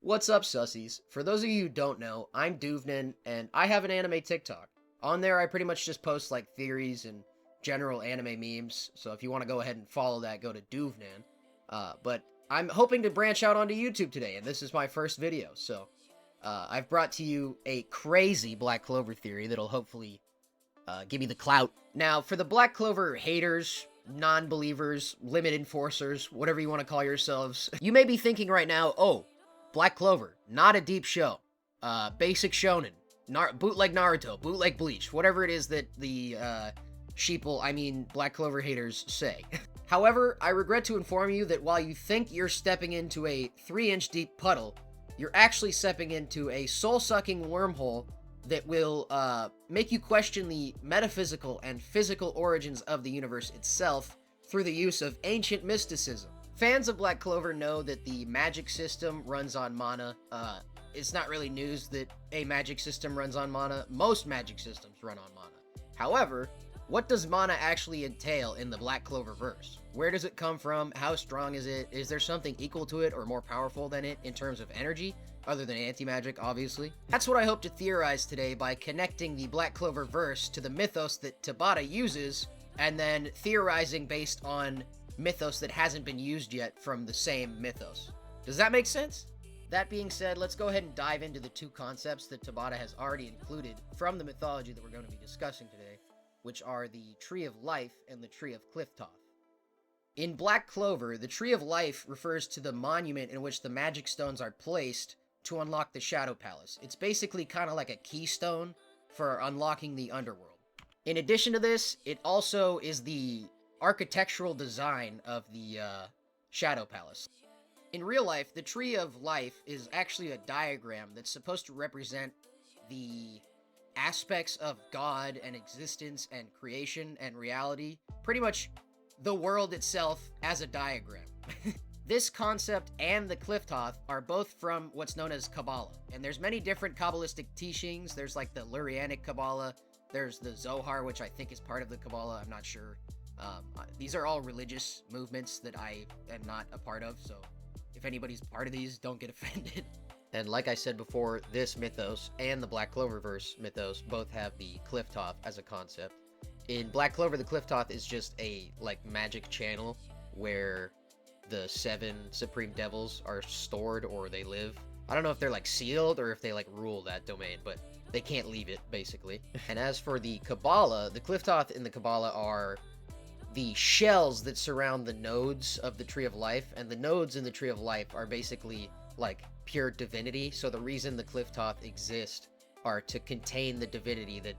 What's up, sussies? For those of you who don't know, I'm Duvnin, and I have an anime TikTok. On there, I pretty much just post, like, theories and general anime memes, so if you want to go ahead and follow that, go to Duvnin. But I'm hoping to branch out onto YouTube today, and this is my first video, so I've brought to you a crazy Black Clover theory that'll hopefully give me the clout. Now, for the Black Clover haters, non-believers, limit enforcers, whatever you want to call yourselves, you may be thinking right now, oh, Black Clover, not a deep show. Basic shonen. Bootleg Naruto, bootleg Bleach, whatever it is that the Black Clover haters say. However, I regret to inform you that while you think you're stepping into a 3-inch deep puddle, you're actually stepping into a soul-sucking wormhole that will make you question the metaphysical and physical origins of the universe itself through the use of ancient mysticism. Fans of Black Clover know that the magic system runs on mana. It's not really news that a magic system runs on mana. Most magic systems run on mana. However, what does mana actually entail in the Black Clover verse? Where does it come from? How strong is it? Is there something equal to it or more powerful than it in terms of energy? Other than anti-magic, obviously. That's what I hope to theorize today by connecting the Black Clover verse to the mythos that Tabata uses, and then theorizing based on mythos that hasn't been used yet from the same mythos. Does that make sense? That being said, let's go ahead and dive into the two concepts that Tabata has already included from the mythology that we're going to be discussing today, which are the Tree of Life and the Tree of Cliftoth. In Black Clover, the Tree of Life refers to the monument in which the magic stones are placed to unlock the Shadow Palace. It's basically kind of like a keystone for unlocking the underworld. In addition to this, it also is the architectural design of the Shadow Palace. In real life, the Tree of Life is actually a diagram that's supposed to represent the aspects of God and existence and creation and reality. Pretty much the world itself as a diagram. This concept and the Cliftoth are both from what's known as Kabbalah. And there's many different Kabbalistic teachings. There's like the Lurianic Kabbalah. There's the Zohar, which I think is part of the Kabbalah. I'm not sure. These are all religious movements that I am not a part of, so if anybody's part of these, don't get offended. And like I said before, this mythos and the Black Cloververse mythos both have the Cliftoth as a concept. In Black Clover, the Cliftoth is just a, like, magic channel where the 7 supreme devils are stored or they live. I don't know if they're, like, sealed or if they, like, rule that domain, but they can't leave it, basically. And as for the Kabbalah, the Cliftoth in the Kabbalah are the shells that surround the nodes of the Tree of Life, and the nodes in the Tree of Life are basically like pure divinity. So the reason the Cliftoth exist are to contain the divinity that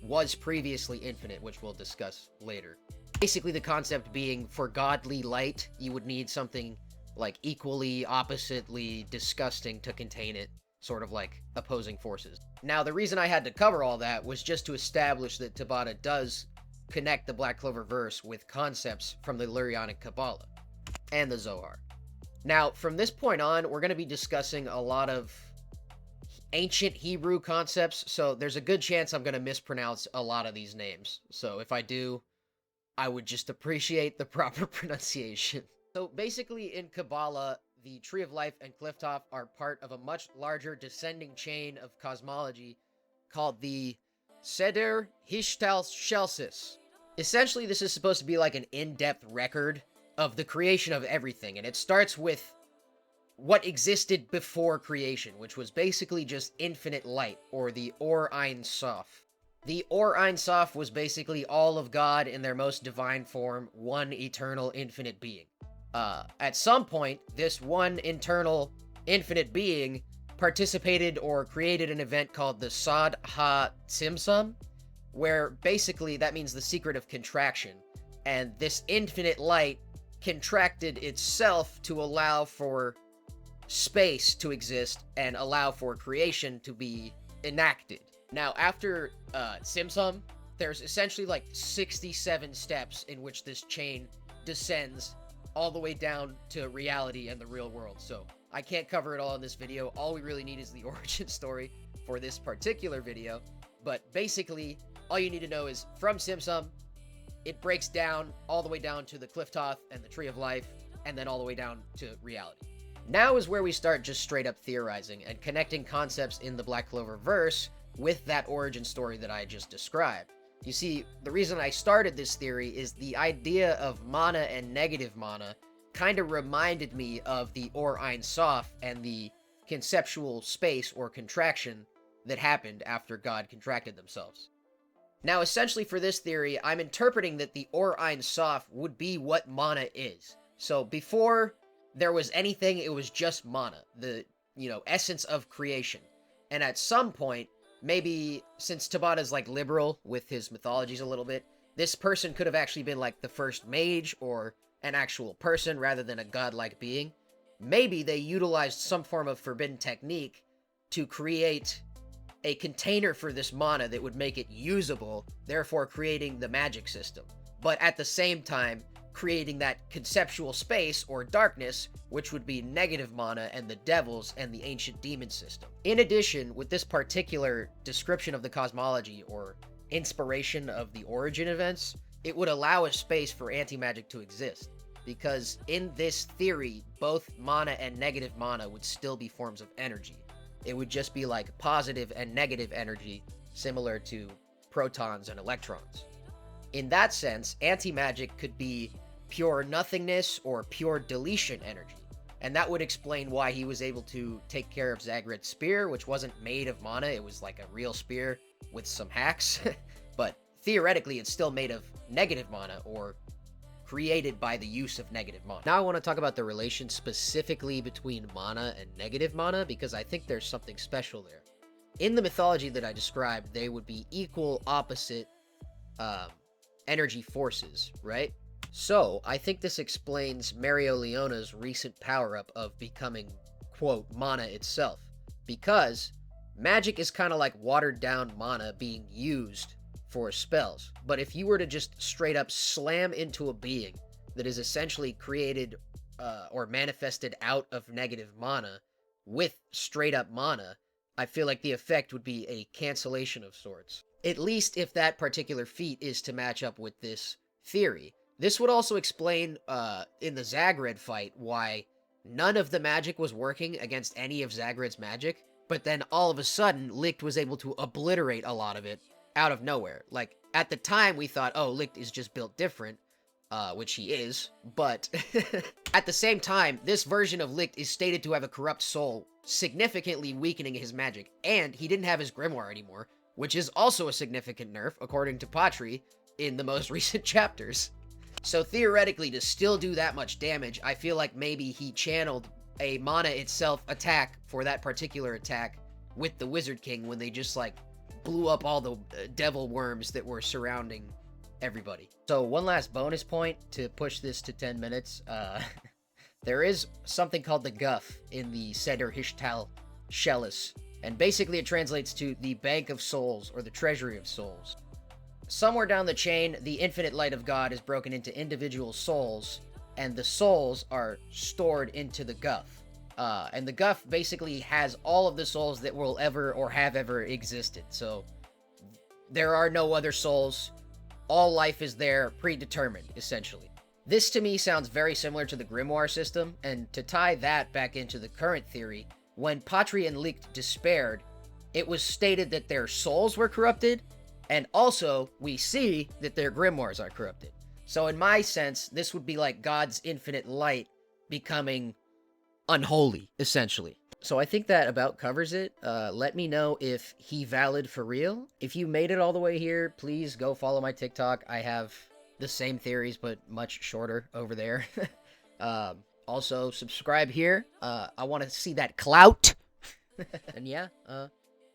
was previously infinite, which we'll discuss later. Basically, the concept being for godly light, you would need something like equally, oppositely disgusting to contain it, sort of like opposing forces. Now, the reason I had to cover all that was just to establish that Tabata does connect the Black Clover verse with concepts from the Lurianic Kabbalah and the Zohar. Now, from this point on, we're going to be discussing a lot of ancient Hebrew concepts, so there's a good chance I'm going to mispronounce a lot of these names. So if I do, I would just appreciate the proper pronunciation. So basically, in Kabbalah, the Tree of Life and Cliftoth are part of a much larger descending chain of cosmology called the Seder Hishtalshelsis. Essentially, this is supposed to be like an in-depth record of the creation of everything, and it starts with what existed before creation, which was basically just infinite light, or the Or Ein Sof. The Or Ein Sof was basically all of God in their most divine form, one eternal infinite being. At some point, this one eternal infinite being participated or created an event called the Sod Ha-Tzimtzum, where basically that means the secret of contraction, and this infinite light contracted itself to allow for space to exist and allow for creation to be enacted. Now, after Tzimtzum, there's essentially like 67 steps in which this chain descends all the way down to reality and the real world, so I can't cover it all in this video. All we really need is the origin story for this particular video, but basically, all you need to know is from Tzimtzum, it breaks down all the way down to the Cliftoth and the Tree of Life, and then all the way down to reality. Now is where we start just straight up theorizing and connecting concepts in the Black Clover verse with that origin story that I just described. You see, the reason I started this theory is the idea of mana and negative mana kind of reminded me of the Or Ein Sof and the conceptual space or contraction that happened after God contracted themselves. Now, essentially for this theory, I'm interpreting that the Or Ein Sof would be what mana is. So before there was anything, it was just mana, the, essence of creation. And at some point, maybe since Tabata's like liberal with his mythologies a little bit, this person could have actually been like the first mage or an actual person rather than a godlike being. Maybe they utilized some form of forbidden technique to create a container for this mana that would make it usable, therefore creating the magic system. But at the same time, creating that conceptual space or darkness, which would be negative mana and the devils and the ancient demon system. In addition, with this particular description of the cosmology or inspiration of the origin events, it would allow a space for anti-magic to exist. Because in this theory, both mana and negative mana would still be forms of energy. It would just be like positive and negative energy, similar to protons and electrons. In that sense, anti-magic could be pure nothingness or pure deletion energy. And that would explain why he was able to take care of Zagred's spear, which wasn't made of mana, it was like a real spear with some hacks. But theoretically, it's still made of negative mana, or created by the use of negative mana. Now I want to talk about the relation specifically between mana and negative mana, because I think there's something special there. In the mythology that I described, they would be equal opposite energy forces, right? So I think this explains Mario Leona's recent power-up of becoming, quote, mana itself. Because magic is kind of like watered-down mana being used for spells. But if you were to just straight up slam into a being that is essentially created or manifested out of negative mana with straight up mana, I feel like the effect would be a cancellation of sorts. At least if that particular feat is to match up with this theory. This would also explain in the Zagred fight why none of the magic was working against any of Zagred's magic, but then all of a sudden Licht was able to obliterate a lot of it out of nowhere. Like, at the time, we thought, oh, Licht is just built different, which he is, but at the same time, this version of Licht is stated to have a corrupt soul, significantly weakening his magic, and he didn't have his grimoire anymore, which is also a significant nerf, according to Patri, in the most recent chapters. So theoretically, to still do that much damage, I feel like maybe he channeled a mana itself attack for that particular attack with the Wizard King when they just, like, blew up all the devil worms that were surrounding everybody. So one last bonus point to push this to 10 minutes. There is something called the Guff in the Seder Hishtal Shellis, and basically it translates to the Bank of Souls or the Treasury of Souls. Somewhere down the chain, the infinite light of God is broken into individual souls, and the souls are stored into the Guff. And the Guff basically has all of the souls that will ever or have ever existed. So there are no other souls. All life is there, predetermined, essentially. This to me sounds very similar to the Grimoire system, and to tie that back into the current theory, when Patri and Licht despaired, it was stated that their souls were corrupted, and also we see that their grimoires are corrupted. So in my sense, this would be like God's infinite light becoming unholy, essentially. So I think that about covers it. Let me know if he valid for real. If you made it all the way here, please go follow my TikTok. I have the same theories, but much shorter over there. Also, subscribe here. I want to see that clout. And yeah,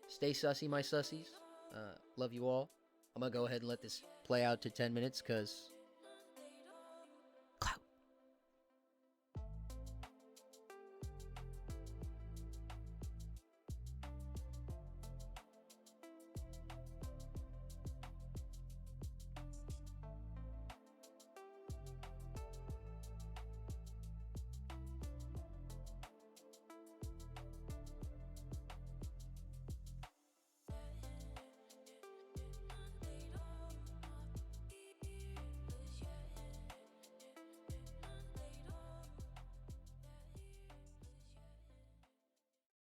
stay sussy, my sussies. Love you all. I'm gonna go ahead and let this play out to 10 minutes, because